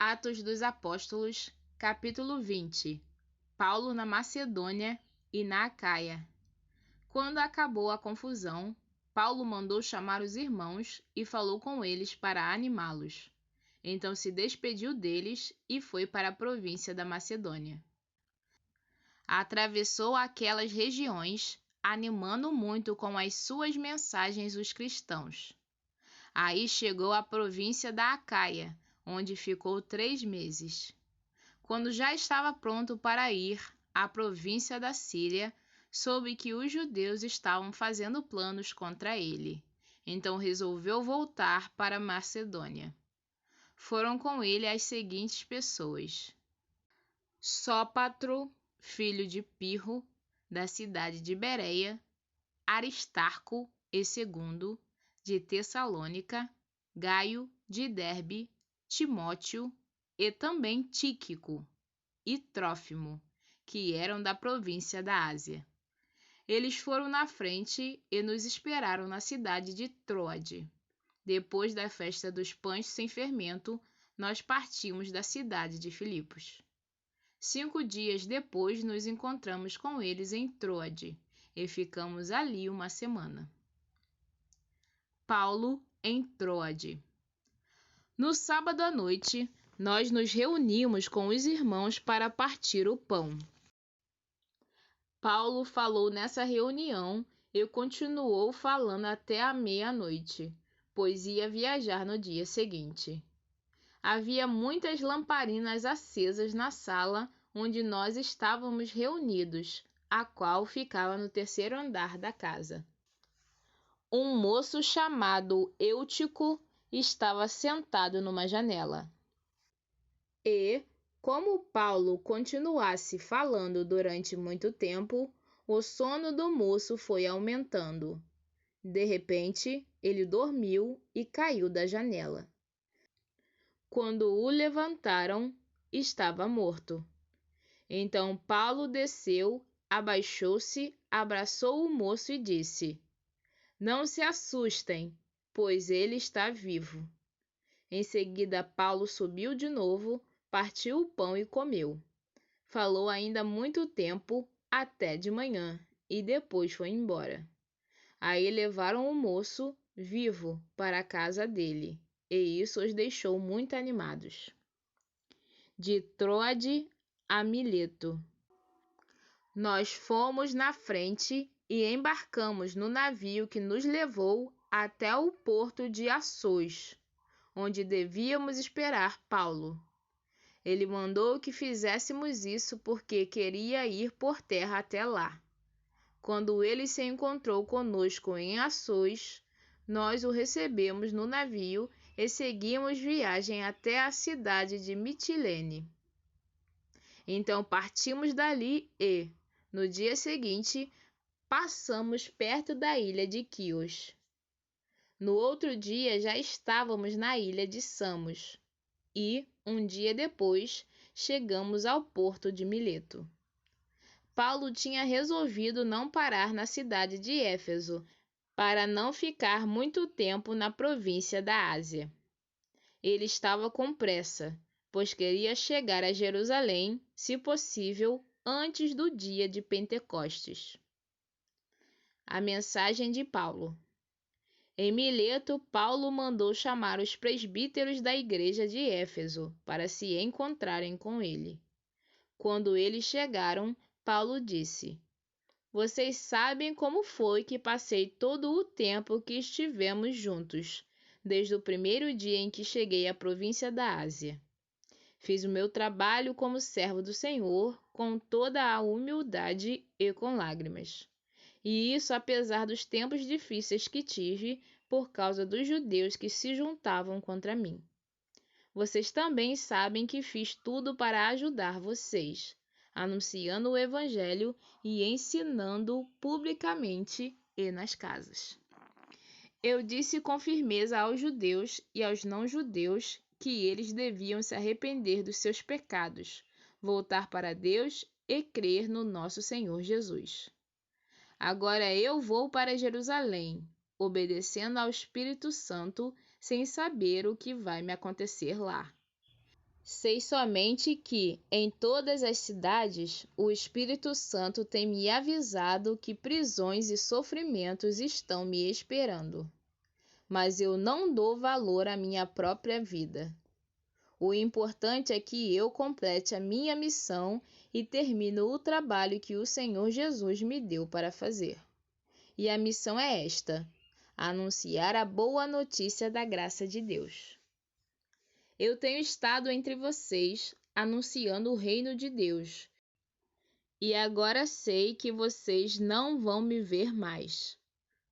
Atos dos Apóstolos, capítulo 20. Paulo na Macedônia e na Acaia. Quando acabou a confusão, Paulo mandou chamar os irmãos e falou com eles para animá-los. Então se despediu deles e foi para a província da Macedônia. Atravessou aquelas regiões, animando muito com as suas mensagens os cristãos. Aí chegou à província da Acaia, onde ficou 3 meses. Quando já estava pronto para ir à província da Síria, soube que os judeus estavam fazendo planos contra ele. Então resolveu voltar para Macedônia. Foram com ele as seguintes pessoas: Sópatro, filho de Pirro, da cidade de Bereia, Aristarco e Segundo, de Tessalônica, Gaio, de Derbe, Timóteo e também Tíquico e Trófimo, que eram da província da Ásia. Eles foram na frente e nos esperaram na cidade de Troade. Depois da festa dos pães sem fermento, nós partimos da cidade de Filipos. 5 dias depois nos encontramos com eles em Troade e ficamos ali uma semana. Paulo em Troade. No sábado à noite, nós nos reunimos com os irmãos para partir o pão. Paulo falou nessa reunião e continuou falando até a meia-noite, pois ia viajar no dia seguinte. Havia muitas lamparinas acesas na sala onde nós estávamos reunidos, a qual ficava no 3º andar da casa. Um moço chamado Eutico estava sentado numa janela. E, como Paulo continuasse falando durante muito tempo, o sono do moço foi aumentando. De repente, ele dormiu e caiu da janela. Quando o levantaram, estava morto. Então Paulo desceu, abaixou-se, abraçou o moço e disse: Não se assustem, pois ele está vivo. Em seguida, Paulo subiu de novo, partiu o pão e comeu. Falou ainda muito tempo, até de manhã, e depois foi embora. Aí levaram o moço, vivo, para a casa dele, e isso os deixou muito animados. De Troade a Mileto. Nós fomos na frente e embarcamos no navio que nos levou até o porto de Assôs, onde devíamos esperar Paulo. Ele mandou que fizéssemos isso porque queria ir por terra até lá. Quando ele se encontrou conosco em Assôs, nós o recebemos no navio e seguimos viagem até a cidade de Mitilene. Então partimos dali e, no dia seguinte, passamos perto da ilha de Quios. No outro dia já estávamos na ilha de Samos e, um dia depois, chegamos ao porto de Mileto. Paulo tinha resolvido não parar na cidade de Éfeso, para não ficar muito tempo na província da Ásia. Ele estava com pressa, pois queria chegar a Jerusalém, se possível, antes do dia de Pentecostes. A mensagem de Paulo. Em Mileto, Paulo mandou chamar os presbíteros da igreja de Éfeso para se encontrarem com ele. Quando eles chegaram, Paulo disse: Vocês sabem como foi que passei todo o tempo que estivemos juntos, desde o primeiro dia em que cheguei à província da Ásia. Fiz o meu trabalho como servo do Senhor com toda a humildade e com lágrimas. E isso apesar dos tempos difíceis que tive por causa dos judeus que se juntavam contra mim. Vocês também sabem que fiz tudo para ajudar vocês, anunciando o Evangelho e ensinando publicamente e nas casas. Eu disse com firmeza aos judeus e aos não-judeus que eles deviam se arrepender dos seus pecados, voltar para Deus e crer no nosso Senhor Jesus. Agora eu vou para Jerusalém, obedecendo ao Espírito Santo, sem saber o que vai me acontecer lá. Sei somente que, em todas as cidades, o Espírito Santo tem me avisado que prisões e sofrimentos estão me esperando. Mas eu não dou valor à minha própria vida. O importante é que eu complete a minha missão e termine o trabalho que o Senhor Jesus me deu para fazer. E a missão é esta: anunciar a boa notícia da graça de Deus. Eu tenho estado entre vocês, anunciando o reino de Deus. E agora sei que vocês não vão me ver mais.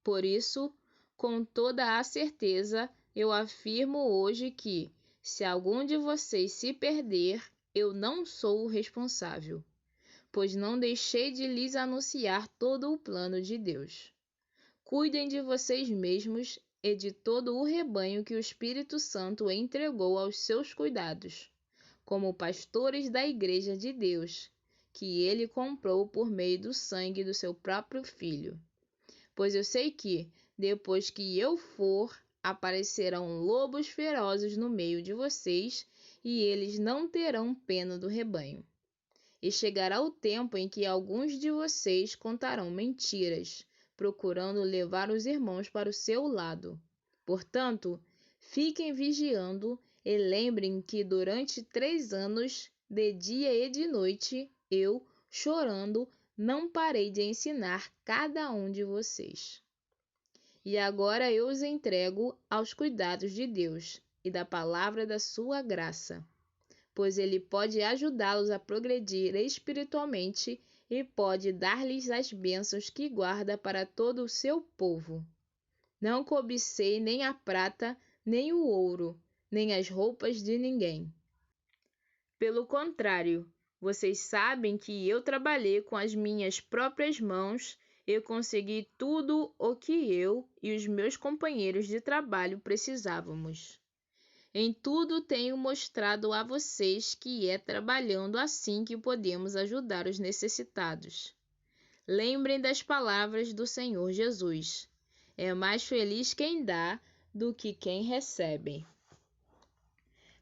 Por isso, com toda a certeza, eu afirmo hoje que, se algum de vocês se perder, eu não sou o responsável, pois não deixei de lhes anunciar todo o plano de Deus. Cuidem de vocês mesmos e de todo o rebanho que o Espírito Santo entregou aos seus cuidados, como pastores da Igreja de Deus, que ele comprou por meio do sangue do seu próprio Filho. Pois eu sei que, depois que eu for, aparecerão lobos ferozes no meio de vocês, e eles não terão pena do rebanho. E chegará o tempo em que alguns de vocês contarão mentiras, procurando levar os irmãos para o seu lado. Portanto, fiquem vigiando e lembrem que durante 3 anos, de dia e de noite, eu, chorando, não parei de ensinar cada um de vocês. E agora eu os entrego aos cuidados de Deus e da palavra da sua graça, pois ele pode ajudá-los a progredir espiritualmente e pode dar-lhes as bênçãos que guarda para todo o seu povo. Não cobicei nem a prata, nem o ouro, nem as roupas de ninguém. Pelo contrário, vocês sabem que eu trabalhei com as minhas próprias mãos e consegui tudo o que eu e os meus companheiros de trabalho precisávamos. Em tudo tenho mostrado a vocês que é trabalhando assim que podemos ajudar os necessitados. Lembrem das palavras do Senhor Jesus: é mais feliz quem dá do que quem recebe.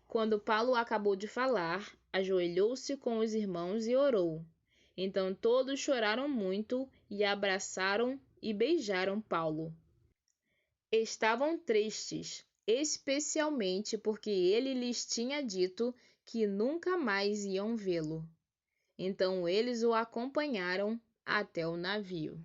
Quando Paulo acabou de falar, ajoelhou-se com os irmãos e orou. Então todos choraram muito e abraçaram e beijaram Paulo. Estavam tristes, especialmente porque ele lhes tinha dito que nunca mais iam vê-lo. Então eles o acompanharam até o navio.